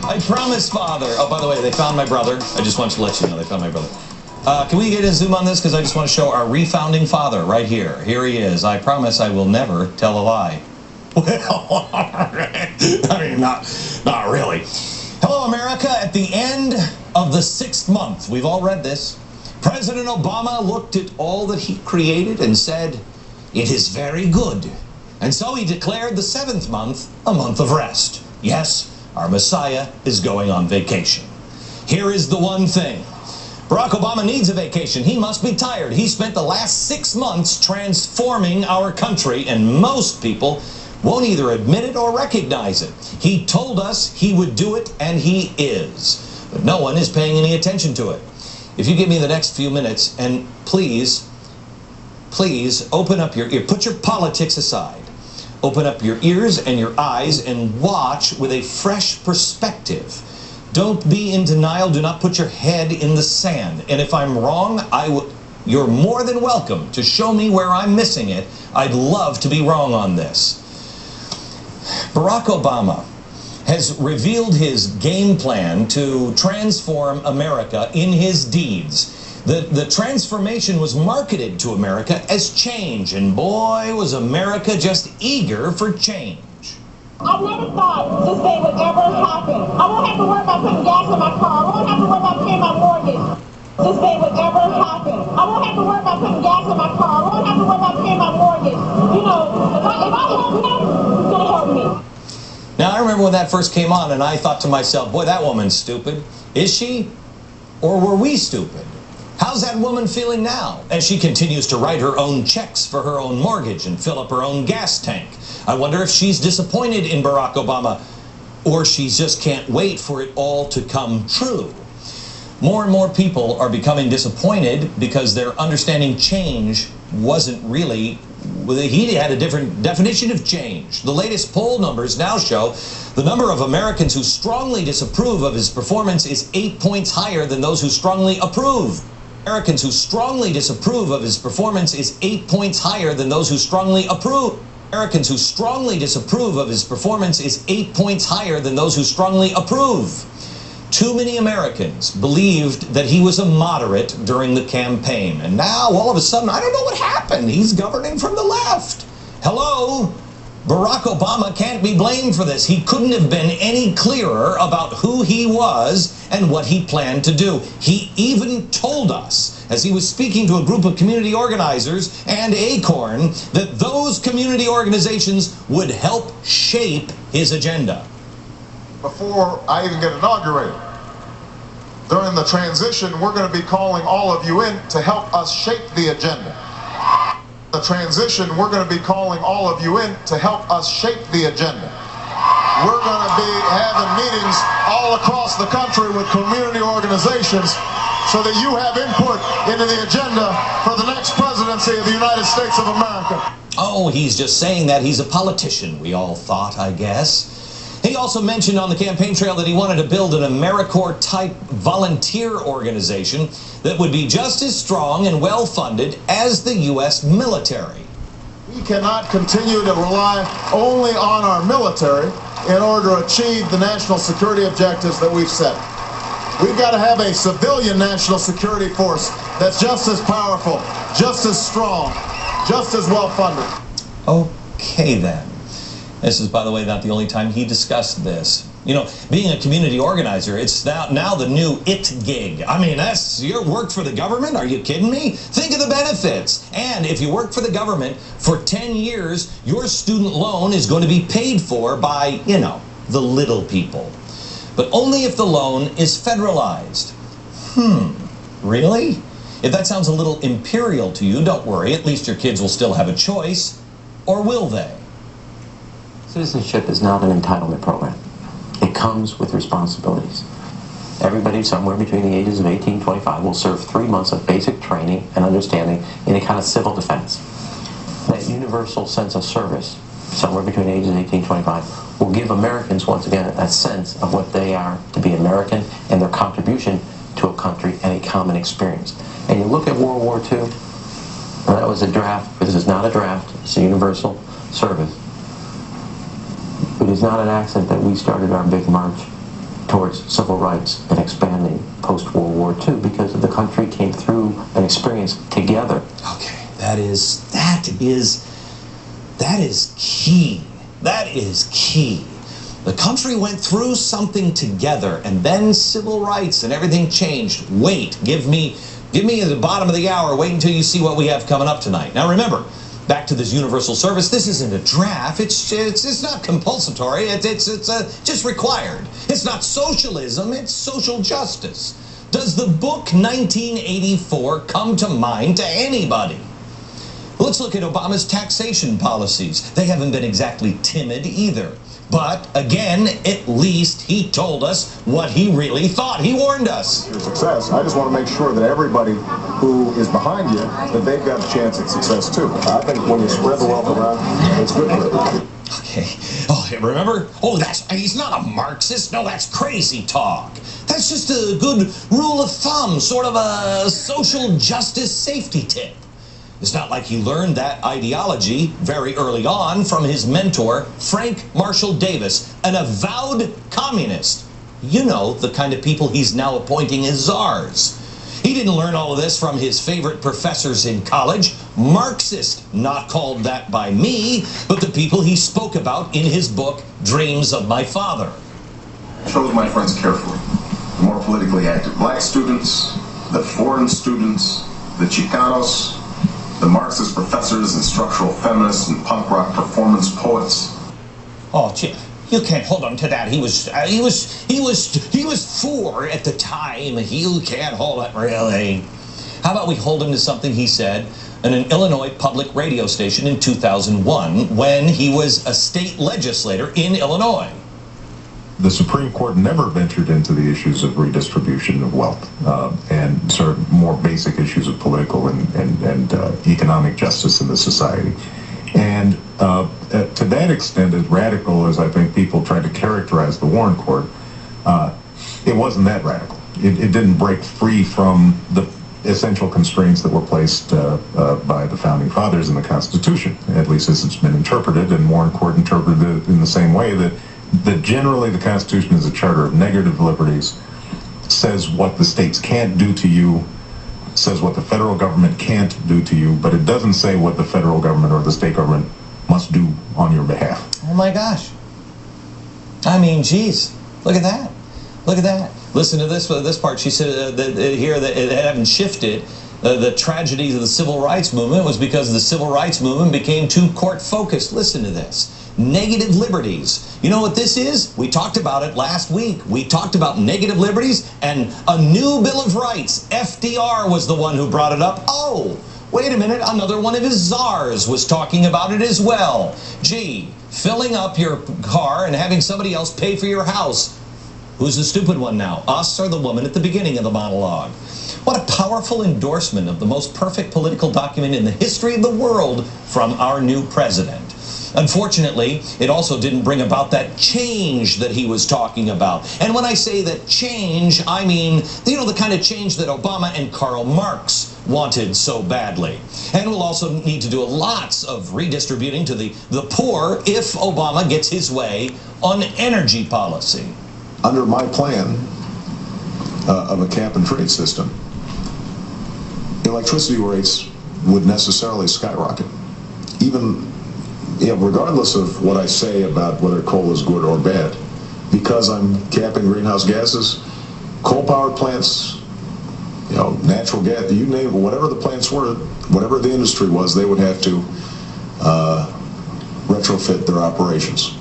I promise, Father. Oh, by the way, they found my brother. I just want to let you know they found my brother. Can we get a zoom on this? Because I just want to show our refounding father right here. Here he is. I promise I will never tell a lie. Well, I mean, not really. Hello, America. At the end of the 6th month, we've all read this, President Obama looked at all that he created and said, "It is very good." And so he declared the 7th month a month of rest. Yes, our Messiah is going on vacation. Here is the one thing. Barack Obama needs a vacation. He must be tired. He spent the last 6 months transforming our country, and most people won't either admit it or recognize it. He told us he would do it, and he is. But no one is paying any attention to it. If you give me the next few minutes, and please open up your ear. Put your politics aside. Open up your ears and your eyes and watch with a fresh perspective. Don't be in denial. Do not put your head in the sand. And if I'm wrong, you're more than welcome to show me where I'm missing it. I'd love to be wrong on this. Barack Obama has revealed his game plan to transform America in his deeds. The transformation was marketed to America as change, and boy, was America just eager for change. I never thought this day would ever happen. I won't have to worry about putting gas in my car. I won't have to worry about paying my mortgage. This day would ever happen. I won't have to worry about putting gas in my car. I won't have to worry about paying my mortgage. You know, if I help him, it's going to help me. Now, I remember when that first came on, and I thought to myself, boy, that woman's stupid. Is she? Or were we stupid? How's that woman feeling now as she continues to write her own checks for her own mortgage and fill up her own gas tank? I wonder if she's disappointed in Barack Obama, or she just can't wait for it all to come true. More and more people are becoming disappointed because their understanding change wasn't really, he had a different definition of change. The latest poll numbers now show the number of Americans who strongly disapprove of his performance is 8 points higher than those who strongly approve. Americans who strongly disapprove of his performance is 8 points higher than those who strongly approve. Americans who strongly disapprove of his performance is 8 points higher than those who strongly approve. Too many Americans believed that he was a moderate during the campaign. And now, all of a sudden, I don't know what happened. He's governing from the left. Hello? Barack Obama can't be blamed for this. He couldn't have been any clearer about who he was and what he planned to do. He even told us, as he was speaking to a group of community organizers and Acorn, that those community organizations would help shape his agenda. Before I even get inaugurated, during the transition, we're going to be calling all of you in to help us shape the agenda. The transition, we're going to be calling all of you in to help us shape the agenda. We're going to be having meetings all across the country with community organizations so that you have input into the agenda for the next presidency of the United States of America. Oh, he's just saying that. He's a politician, we all thought, I guess. He also mentioned on the campaign trail that he wanted to build an AmeriCorps-type volunteer organization that would be just as strong and well-funded as the U.S. military. We cannot continue to rely only on our military in order to achieve the national security objectives that we've set. We've got to have a civilian national security force that's just as powerful, just as strong, just as well-funded. Okay, then. This is, by the way, not the only time he discussed this. You know, being a community organizer, it's now the new it gig. I mean, you work for the government? Are you kidding me? Think of the benefits. And if you work for the government for 10 years, your student loan is going to be paid for by, you know, the little people. But only if the loan is federalized. Really? If that sounds a little imperial to you, don't worry. At least your kids will still have a choice. Or will they? Citizenship is not an entitlement program. It comes with responsibilities. Everybody somewhere between the ages of 18 and 25 will serve 3 months of basic training and understanding in a kind of civil defense. That universal sense of service, somewhere between the ages of 18 and 25, will give Americans, once again, a sense of what they are to be American and their contribution to a country and a common experience. And you look at World War II, and that was a draft. This is not a draft. It's a universal service. It is not an accident that we started our big march towards civil rights and expanding post-World War II because the country came through an experience together. Okay, that is key. That is key. The country went through something together, and then civil rights and everything changed. Wait, give me at the bottom of the hour. Wait until you see what we have coming up tonight. Now remember, back to this universal service. This isn't a draft. It's not compulsory. It's just required. It's not socialism. It's social justice. Does the book 1984 come to mind to anybody? Let's look at Obama's taxation policies. They haven't been exactly timid either. But again, at least he told us what he really thought. He warned us. Your success. I just want to make sure that everybody who is behind you, that they've got a chance at success too. I think when you spread the wealth around, it's good for everybody. Okay. Oh, remember? Oh, he's not a Marxist. No, that's crazy talk. That's just a good rule of thumb, sort of a social justice safety tip. It's not like he learned that ideology very early on from his mentor, Frank Marshall Davis, an avowed communist. You know, the kind of people he's now appointing as czars. He didn't learn all of this from his favorite professors in college. Marxist, not called that by me, but the people he spoke about in his book, Dreams of My Father. I chose my friends carefully. The more politically active black students, the foreign students, the Chicanos, the Marxist professors and structural feminists and punk rock performance poets. Oh, Chip, you can't hold on to that. He was 4 at the time. You can't hold it, really. How about we hold him to something he said in an Illinois public radio station in 2001 when he was a state legislator in Illinois. The Supreme Court never ventured into the issues of redistribution of wealth and sort of more basic issues of political and economic justice in the society. And to that extent, as radical as I think people tried to characterize the Warren Court, it wasn't that radical. It didn't break free from the essential constraints that were placed by the Founding Fathers in the Constitution, at least as it's been interpreted, and Warren Court interpreted it in the same way that generally the Constitution is a charter of negative liberties, says what the states can't do to you, says what the federal government can't do to you, but it doesn't say what the federal government or the state government must do on your behalf. Oh my gosh. I mean, geez, look at that. Look at that. Listen to this part. She said that here that it hadn't shifted. The tragedies of the civil rights movement was because the civil rights movement became too court-focused. Listen to this. Negative liberties. You know what this is? We talked about it last week. We talked about negative liberties and a new Bill of Rights. FDR was the one who brought it up. Oh, wait a minute. Another one of his czars was talking about it as well. Gee, filling up your car and having somebody else pay for your house. Who's the stupid one now? Us or the woman at the beginning of the monologue? What a powerful endorsement of the most perfect political document in the history of the world from our new president. Unfortunately, it also didn't bring about that change that he was talking about. And when I say that change, I mean, the kind of change that Obama and Karl Marx wanted so badly. And we'll also need to do lots of redistributing to the poor if Obama gets his way on energy policy. Under my plan of a cap and trade system, electricity rates would necessarily skyrocket. Regardless of what I say about whether coal is good or bad, because I'm capping greenhouse gases, coal power plants, natural gas, you name it, whatever the plants were, whatever the industry was, they would have to retrofit their operations.